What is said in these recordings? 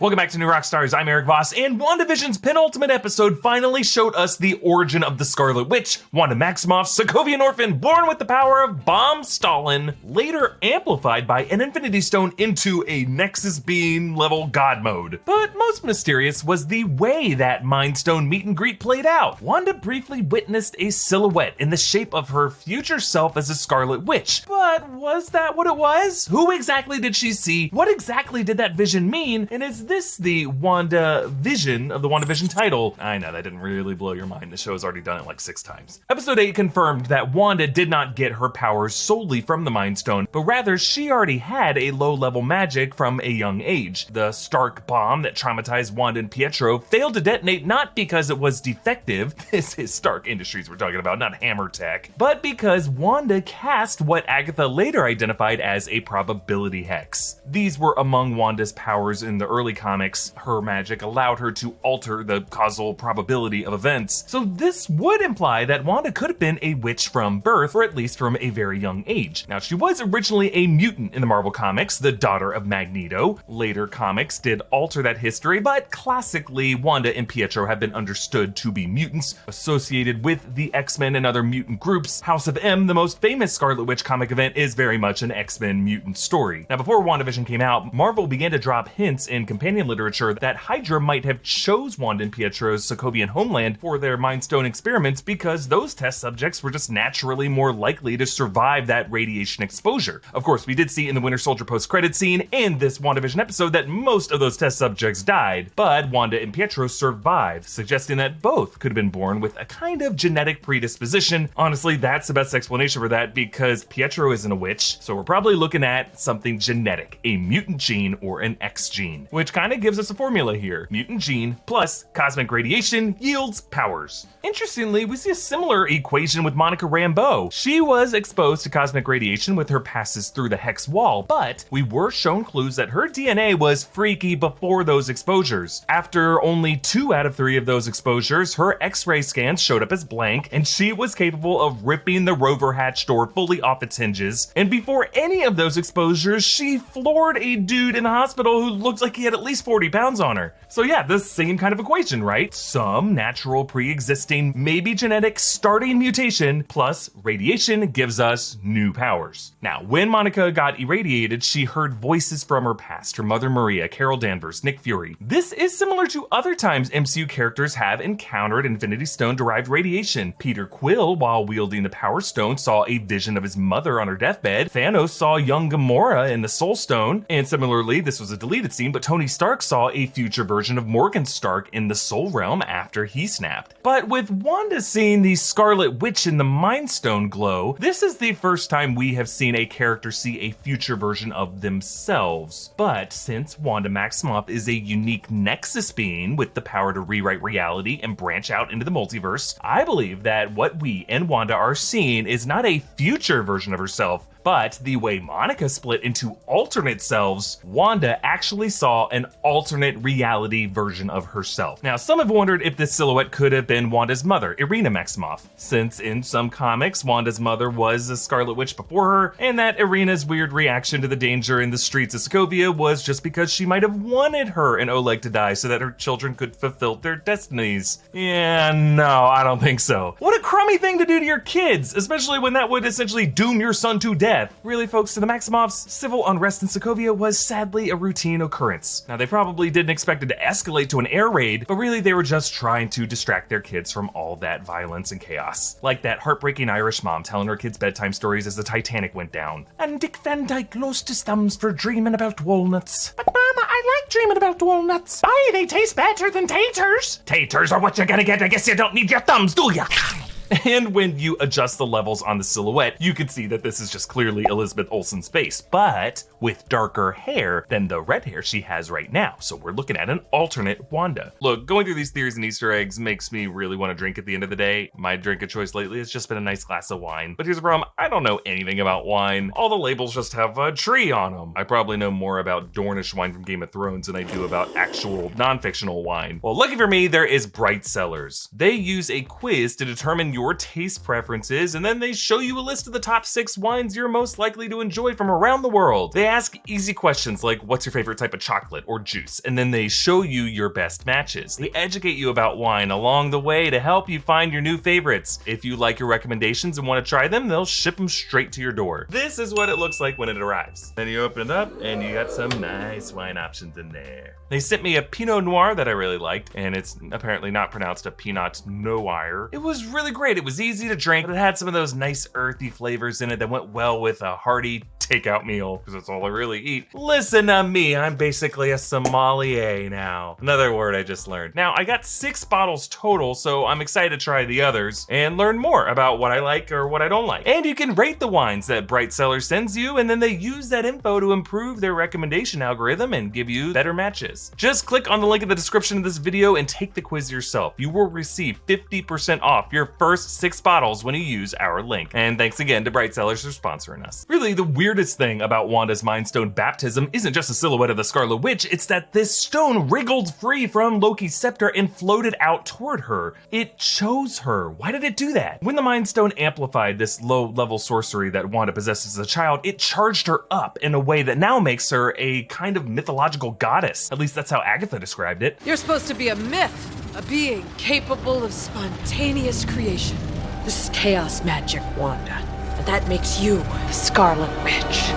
Welcome back to New Rockstars. I'm Erik Voss, and WandaVision's penultimate episode finally showed us the origin of the Scarlet Witch, Wanda Maximoff, Sokovian orphan born with the power of Bomb Stalin, later amplified by an Infinity Stone into a Nexus being level God mode. But most mysterious was the way that Mind Stone meet and greet played out. Wanda briefly witnessed a silhouette in the shape of her future self as a Scarlet Witch. But was that what it was? Who exactly did she see? What exactly did that vision mean? And is this the WandaVision of the WandaVision title? I know, that didn't really blow your mind. The show has already done it like 6 times. Episode 8 confirmed that Wanda did not get her powers solely from the Mind Stone, but rather she already had a low-level magic from a young age. The Stark bomb that traumatized Wanda and Pietro failed to detonate not because it was defective, this is Stark Industries we're talking about, not Hammer Tech, but because Wanda cast what Agatha later identified as a probability hex. These were among Wanda's powers in the early comics. Her magic allowed her to alter the causal probability of events. So this would imply that Wanda could have been a witch from birth, or at least from a very young age. Now, she was originally a mutant in the Marvel comics, the daughter of Magneto. Later comics did alter that history, but classically, Wanda and Pietro have been understood to be mutants, associated with the X-Men and other mutant groups. House of M, the most famous Scarlet Witch comic event, is very much an X-Men mutant story. Now, before WandaVision came out, Marvel began to drop hints in companion literature that Hydra might have chose Wanda and Pietro's Sokovian homeland for their Mind Stone experiments because those test subjects were just naturally more likely to survive that radiation exposure. Of course, we did see in the Winter Soldier post-credit scene and this WandaVision episode that most of those test subjects died, but Wanda and Pietro survived, suggesting that both could have been born with a kind of genetic predisposition. Honestly, that's the best explanation for that because Pietro isn't a witch, so we're probably looking at something genetic, a mutant gene or an X gene, which kind of gives us a formula here. Mutant gene plus cosmic radiation yields powers. Interestingly, we see a similar equation with Monica Rambeau. She was exposed to cosmic radiation with her passes through the hex wall, but we were shown clues that her DNA was freaky before those exposures. After only 2 out of 3 of those exposures, her X-ray scans showed up as blank, and she was capable of ripping the rover hatch door fully off its hinges. And before any of those exposures, she floored a dude in the hospital who looked like he had at least 40 pounds on her. So yeah, the same kind of equation, right? Some natural pre-existing, maybe genetic starting mutation plus radiation gives us new powers. Now, when Monica got irradiated, she heard voices from her past, her mother Maria, Carol Danvers, Nick Fury. This is similar to other times MCU characters have encountered Infinity Stone derived radiation. Peter Quill, while wielding the Power Stone, saw a vision of his mother on her deathbed. Thanos saw young Gamora in the Soul Stone, and similarly, this was a deleted scene, but Tony Stark saw a future version of Morgan Stark in the Soul Realm after he snapped. But with Wanda seeing the Scarlet Witch in the Mind Stone glow, this is the first time we have seen a character see a future version of themselves. But since Wanda Maximoff is a unique Nexus being with the power to rewrite reality and branch out into the multiverse, I believe that what we and Wanda are seeing is not a future version of herself, but the way Monica split into alternate selves, Wanda actually saw an alternate reality version of herself. Now, some have wondered if this silhouette could have been Wanda's mother, Irina Maximoff, since in some comics, Wanda's mother was a Scarlet Witch before her, and that Irina's weird reaction to the danger in the streets of Sokovia was just because she might have wanted her and Oleg to die so that her children could fulfill their destinies. Yeah, no, I don't think so. What a crummy thing to do to your kids, especially when that would essentially doom your son to death. Really, folks, to the Maximoffs, civil unrest in Sokovia was sadly a routine occurrence. Now, they probably didn't expect it to escalate to an air raid, but really they were just trying to distract their kids from all that violence and chaos. Like that heartbreaking Irish mom telling her kids bedtime stories as the Titanic went down. And Dick Van Dyke lost his thumbs for dreaming about walnuts. But Mama, I like dreaming about walnuts. Why, they taste better than taters. Taters are what you're gonna get. I guess you don't need your thumbs, do ya? And when you adjust the levels on the silhouette, you can see that this is just clearly Elizabeth Olsen's face, but with darker hair than the red hair she has right now. So we're looking at an alternate Wanda. Look, going through these theories and Easter eggs makes me really want to drink at the end of the day. My drink of choice lately has just been a nice glass of wine. But here's the problem, I don't know anything about wine. All the labels just have a tree on them. I probably know more about Dornish wine from Game of Thrones than I do about actual non-fictional wine. Well, lucky for me, there is Bright Cellars. They use a quiz to determine your taste preferences, and then they show you a list of the top 6 wines you're most likely to enjoy from around the world. They ask easy questions like, what's your favorite type of chocolate or juice? And then they show you your best matches. They educate you about wine along the way to help you find your new favorites. If you like your recommendations and want to try them, they'll ship them straight to your door. This is what it looks like when it arrives. Then you open it up and you got some nice wine options in there. They sent me a Pinot Noir that I really liked, and it's apparently not pronounced a Pinot Noir. It was really great. It was easy to drink, but it had some of those nice earthy flavors in it that went well with a hearty takeout meal, because that's all I really eat. Listen to me, I'm basically a sommelier now. Another word I just learned. Now, I got 6 bottles total, so I'm excited to try the others and learn more about what I like or what I don't like. And you can rate the wines that Bright Cellars sends you, and then they use that info to improve their recommendation algorithm and give you better matches. Just click on the link in the description of this video and take the quiz yourself. You will receive 50% off your first 6 bottles when you use our link. And thanks again to Bright Cellars for sponsoring us. Really, the weirdest thing about Wanda's Mind Stone baptism isn't just a silhouette of the Scarlet Witch, it's that this stone wriggled free from Loki's scepter and floated out toward her. It chose her. Why did it do that? When the Mind Stone amplified this low-level sorcery that Wanda possesses as a child, it charged her up in a way that now makes her a kind of mythological goddess. At least that's how Agatha described it. You're supposed to be a myth, a being capable of spontaneous creation. This is chaos magic, Wanda. And that makes you the Scarlet Witch.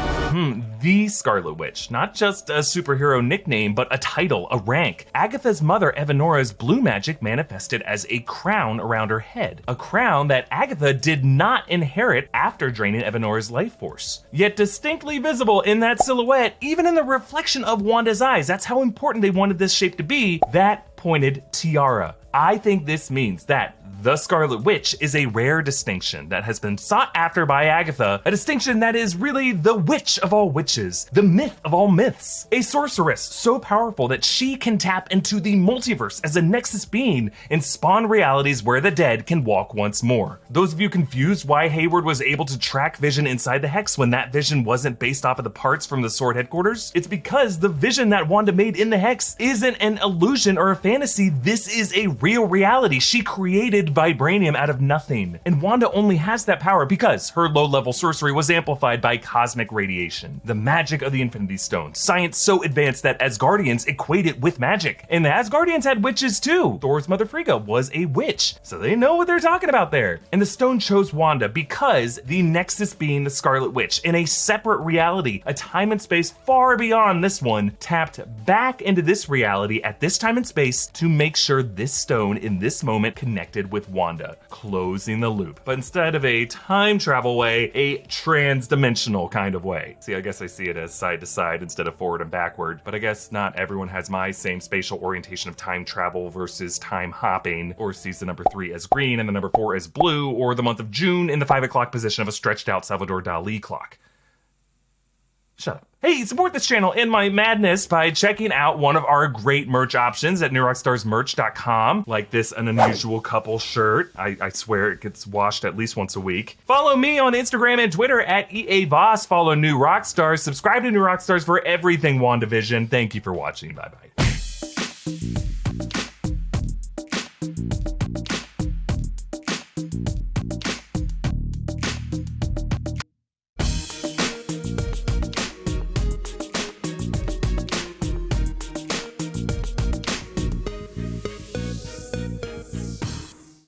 The Scarlet Witch. Not just a superhero nickname, but a title, a rank. Agatha's mother, Evanora's blue magic manifested as a crown around her head. A crown that Agatha did not inherit after draining Evanora's life force. Yet distinctly visible in that silhouette, even in the reflection of Wanda's eyes. That's how important they wanted this shape to be. That pointed tiara. I think this means that the Scarlet Witch is a rare distinction that has been sought after by Agatha, a distinction that is really the witch of all witches, the myth of all myths, a sorceress so powerful that she can tap into the multiverse as a nexus being and spawn realities where the dead can walk once more. Those of you confused why Hayward was able to track Vision inside the Hex when that Vision wasn't based off of the parts from the Sword headquarters? It's because the Vision that Wanda made in the Hex isn't an illusion or a fantasy, this is a real reality. She created vibranium out of nothing. And Wanda only has that power because her low-level sorcery was amplified by cosmic radiation, the magic of the Infinity Stone. Science so advanced that Asgardians equate it with magic. And the Asgardians had witches too. Thor's mother Frigga was a witch, so they know what they're talking about there. And the stone chose Wanda because the nexus being the Scarlet Witch in a separate reality, a time and space far beyond this one, tapped back into this reality at this time and space to make sure this stone in this moment connected with Wanda, closing the loop. But instead of a time travel way, a trans-dimensional kind of way. See, I guess I see it as side to side instead of forward and backward, but I guess not everyone has my same spatial orientation of time travel versus time hopping, or sees the number 3 as green and the number 4 as blue, or the month of June in the 5 o'clock position of a stretched out Salvador Dali clock. Shut up. Hey, support this channel and my madness by checking out one of our great merch options at newrockstarsmerch.com, like this An Unusual Couple shirt. I swear it gets washed at least once a week. Follow me on Instagram and Twitter at EA Voss. Follow New Rockstars. Subscribe to New Rockstars for everything WandaVision. Thank you for watching. Bye-bye.